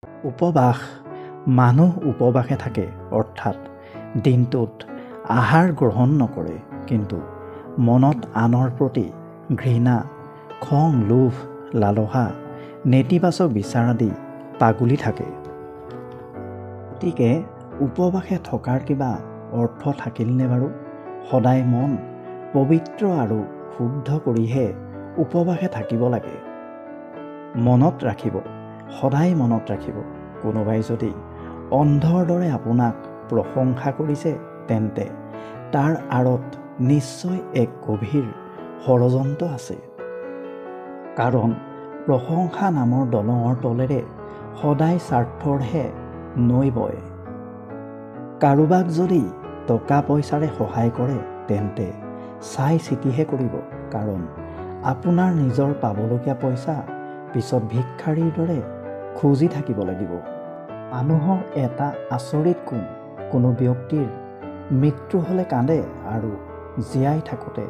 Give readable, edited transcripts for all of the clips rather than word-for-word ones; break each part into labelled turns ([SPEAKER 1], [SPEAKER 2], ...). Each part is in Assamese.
[SPEAKER 1] উপবাস মানুহ উপবাসে থাকে, অৰ্থাৎ দিনটোত আহাৰ গ্ৰহণ নকৰে, কিন্তু মনত আনৰ প্ৰতি ঘৃণা, খং, লোভ, লালসা, নেতিবাচক বিচাৰ আদি পাগুলি থাকে। গতিকে উপবাসে থকাৰ কিবা অৰ্থ থাকিলনে বাৰু? সদায় মন পবিত্ৰ আৰু শুদ্ধ কৰিহে উপবাসে থাকিব লাগে। মনত ৰাখিব, সদায় মনত ৰাখিব, কোনোবাই যদি অন্ধৰ দৰে আপোনাক প্ৰশংসা কৰিছে, তেন্তে তাৰ আঁৰত নিশ্চয় এক গভীৰ ষড়যন্ত্ৰ আছে। কাৰণ প্ৰশংসা নামৰ দলঙৰ তলেৰে সদায় স্বাৰ্থৰহে নৈ বয়। কাৰোবাক যদি টকা পইচাৰে সহায় কৰে, তেন্তে চাই চিতিহে কৰিব, কাৰণ আপোনাৰ নিজৰ পাবলগীয়া পইচা পিছত ভিক্ষাৰীৰ দৰে খুজি থাকিব লাগিব। মানুহৰ এটা আচৰিত গুণ, কোনো ব্যক্তিৰ মৃত্যু হ'লে কান্দে আৰু জীয়াই থাকোঁতে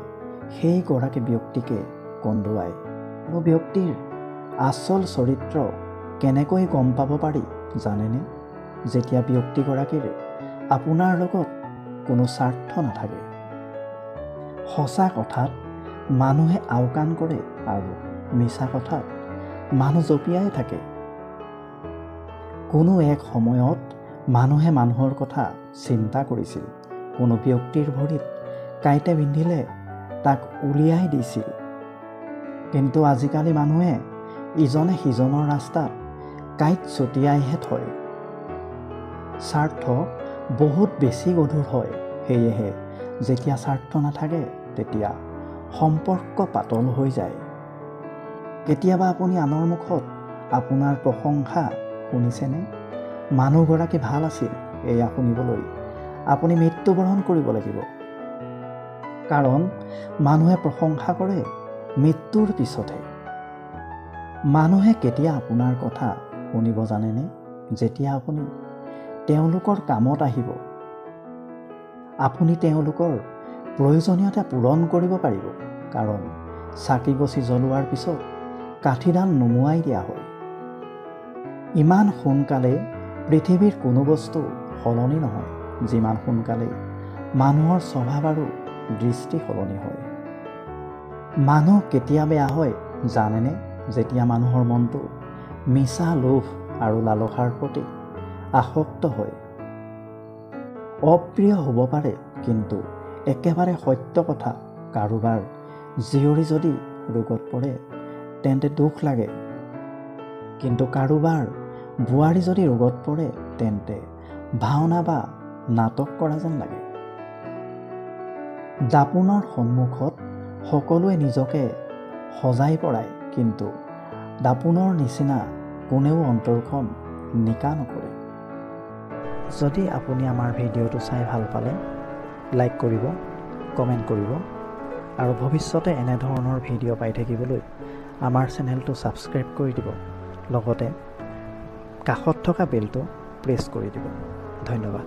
[SPEAKER 1] সেইগৰাকী ব্যক্তিকে কন্দুৱায়। কোনো ব্যক্তিৰ আচল চৰিত্ৰ কেনেকৈ গম পাব পাৰি জানেনে? যেতিয়া ব্যক্তিগৰাকীৰ আপোনাৰ লগত কোনো স্বাৰ্থ নাথাকে। সঁচা কথাত মানুহে আওকাণ কৰে আৰু মিছা কথাত মানুহ জপিয়াই থাকে। কোনো এক সময়ত মানুহে মানুহৰ কথা চিন্তা কৰিছিল। কোনো ব্যক্তিৰ ভৰিত কাঁইটে বিন্ধিলে তাক উলিয়াই দিছিল। কিন্তু আজিকালি মানুহে ইজনে সিজনৰ ৰাস্তাত কাঁইট ছটিয়াইহে থয়। স্বাৰ্থ বহুত বেছি গধুৰ হয়। সেয়েহে যেতিয়া স্বাৰ্থ নাথাকে, তেতিয়া সম্পৰ্ক পাতল হৈ যায়। কেতিয়াবা আপুনি আনৰ মুখত আপোনাৰ প্ৰশংসা শুনিছেনে? মানুহগৰাকী ভাল আছিল, এয়া শুনিবলৈ আপুনি মৃত্যুবৰণ কৰিব লাগিব। কাৰণ মানুহে প্ৰশংসা কৰে মৃত্যুৰ পিছতহে। মানুহে কেতিয়া আপোনাৰ কথা শুনিব জানেনে? যেতিয়া আপুনি তেওঁলোকৰ কামত আহিব। আপুনি তেওঁলোকৰ প্ৰয়োজনীয়তা পূৰণ কৰিব পাৰিব। কাৰণ চাকি গছি জ্বলোৱাৰ পিছত কাঠিডাল নুমুৱাই দিয়া হয়। ইমান সোনকালে পৃথিৱীৰ কোনো বস্তু সলনি নহয়, যিমান সোনকালে মানুহৰ স্বভাৱ আৰু দৃষ্টি সলনি হয়। মানুহ কেতিয়া বেয়া হয় জানেনে? যেতিয়া মানুহৰ মনটো মিছা লোভ আৰু লালসাৰ প্ৰতি আসক্ত হয়। অপ্ৰিয় হ'ব পাৰে, কিন্তু একেবাৰে সত্য কথা, কাৰোবাৰ জীয়ৰী যদি ৰোগত পৰে তেন্তে দুখ লাগে, কিন্তু কাৰোবাৰ বোৱাৰী যদি ৰোগত পৰে তেন্তে ভাওনা বা নাটক কৰা যেন লাগে। দাপোনৰ সন্মুখত সকলোৱে নিজকে সজাই পৰাই, কিন্তু দাপোনৰ নিচিনা কোনেও অন্তৰখন নিকা নকৰে। যদি আপুনি আমাৰ ভিডিঅ'টো চাই ভাল পালে, লাইক কৰিব, কমেণ্ট কৰিব আৰু ভৱিষ্যতে এনেধৰণৰ ভিডিঅ' পাই থাকিবলৈ আমাৰ চেনেলটো ছাবস্ক্ৰাইব কৰি দিব। লগতে কাষত থকা বেলটো প্ৰেছ কৰি দিব। ধন্যবাদ।